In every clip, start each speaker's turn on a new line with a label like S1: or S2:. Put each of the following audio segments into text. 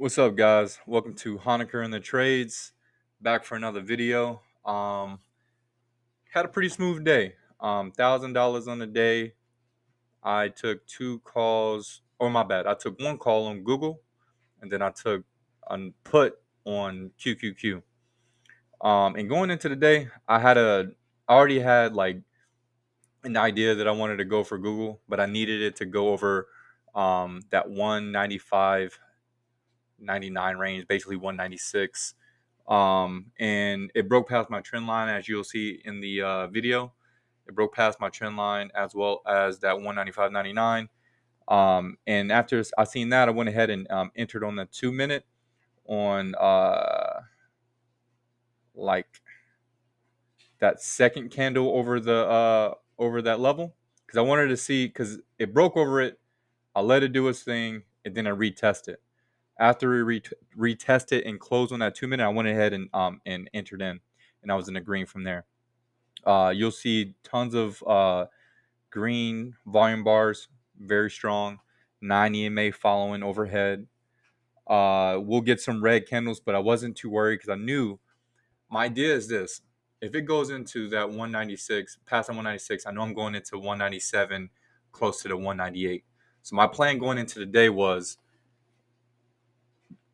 S1: What's up, guys? Welcome to Honaker and the Trades. Back for another video. Had a pretty smooth day. $1,000 on the day. I took two calls. Oh, my bad. I took one call on Google, and then I took a put on QQQ. And going into the day, I already had like an idea that I wanted to go for Google, but I needed it to go over that 195.99 range, basically 196. And it broke past my trend line, as you'll see in the video. It broke past my trend line as well as that 195.99. And after I seen that, I went ahead and entered on the 2 minute on like that second candle over that level, because I wanted to see, because it broke over it. I let it do its thing, and then I retest it. After we retest it and close on that 2 minute, I went ahead and entered in, and I was in the green from there. You'll see tons of green volume bars, very strong. 9 EMA following overhead. We'll get some red candles, but I wasn't too worried because I knew my idea is this: if it goes into that 196, past that 196, I know I'm going into 197, close to the 198. So my plan going into the day was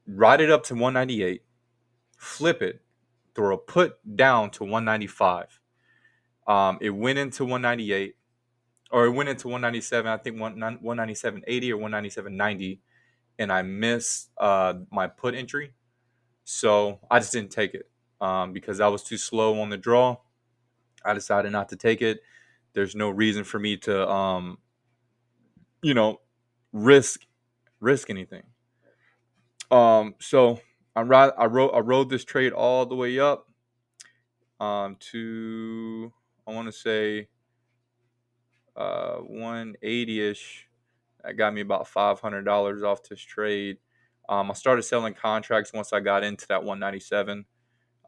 S1: ride it up to 198, flip it, throw a put down to 195. It went into 198, or it went into 197. I think 197.80 or 197.90, and I missed my put entry, so I just didn't take it because I was too slow on the draw. I decided not to take it. There's no reason for me to, you know, risk anything. So I rode this trade all the way up to, I want to say 180ish. That got me about $500 off this trade. I started selling contracts once I got into that 197.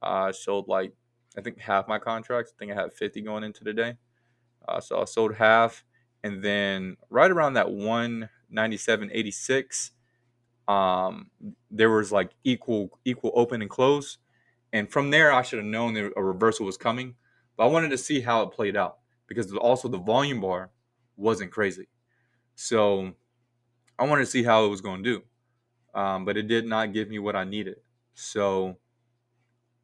S1: I sold like, I think half my contracts. I think I had 50 going into the day. So I sold half, and then right around that 197.86, there was like equal open and close, and from there I should have known that a reversal was coming, but I wanted to see how it played out because also the volume bar wasn't crazy, so I wanted to see how it was going to do, but it did not give me what I needed, so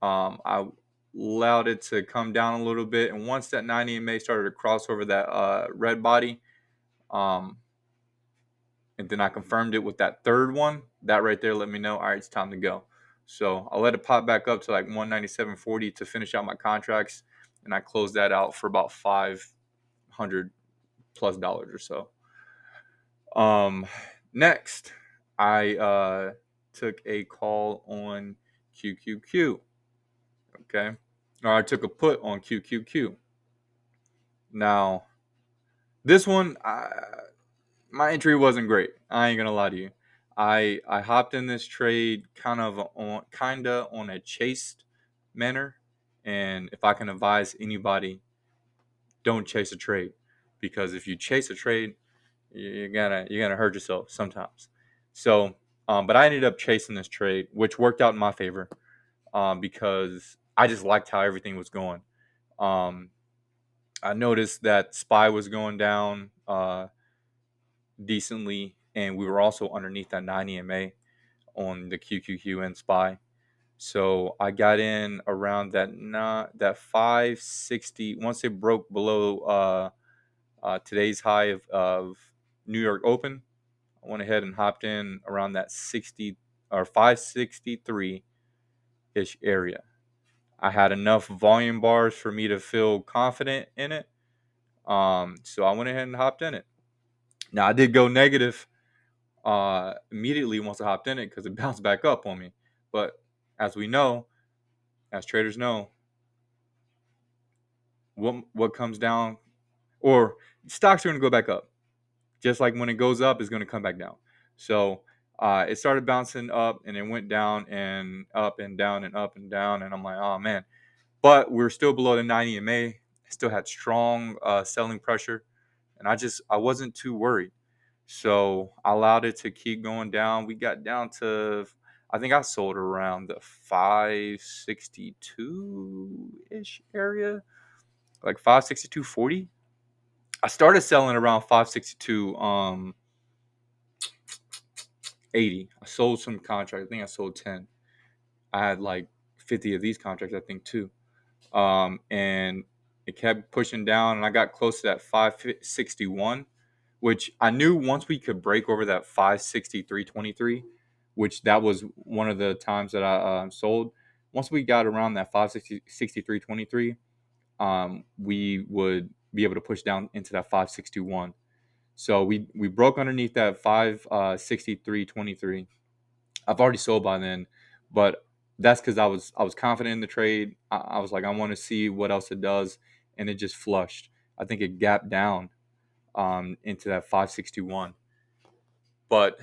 S1: I allowed it to come down a little bit, and once that 90 EMA started to cross over that red body, um, and then I confirmed it with that third one. That right there let me know, all right, it's time to go. So I let it pop back up to like 197.40 to finish out my contracts, and I closed that out for about $500+ or so. Next, I took a call on QQQ. Okay, or I took a put on QQQ. Now, this one, my entry wasn't great. I ain't gonna lie to you. I hopped in this trade kinda on a chased manner, and if I can advise anybody, don't chase a trade, because if you chase a trade, you're gonna hurt yourself sometimes. So, but I ended up chasing this trade, which worked out in my favor, because I just liked how everything was going. Um, I noticed that SPY was going down decently, and we were also underneath that 9 EMA on the QQQ and SPY. So I got in around that 560. Once it broke below today's high of New York Open, I went ahead and hopped in around that 60 or 563 ish area. I had enough volume bars for me to feel confident in it. So I went ahead and hopped in it. Now I did go negative immediately once I hopped in it because it bounced back up on me. But as we know, as traders know, what comes down, or stocks are going to go back up. Just like when it goes up, it's going to come back down. So it started bouncing up, and it went down and up and down and up and down. And I'm like, oh man. But we're still below the 90 EMA. Still had strong selling pressure, and I wasn't too worried. So I allowed it to keep going down. We got down to I think I sold around the 562 ish area, like 562.40. I started selling around 562 80. I sold some contracts. I think I sold 10. I had like 50 of these contracts, I think, too. And it kept pushing down, and I got close to that 561, which I knew once we could break over that 563.23, which that was one of the times that I sold. Once we got around that 563.23, we would be able to push down into that 561. So we broke underneath that 563.23. I've already sold by then, but that's because I was confident in the trade. I was like, I want to see what else it does, and it just flushed. I think it gapped down into that 561. But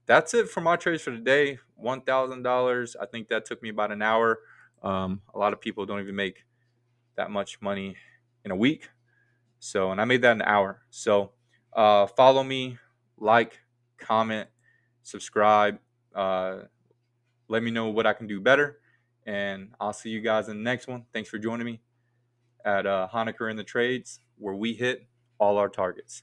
S1: that's it for my trades for today. $1,000. I think that took me about an hour. A lot of people don't even make that much money in a week. So, and I made that in an hour. So, follow me, like, comment, subscribe. Let me know what I can do better. And I'll see you guys in the next one. Thanks for joining me at Honaker in the Trades, where we hit all our targets.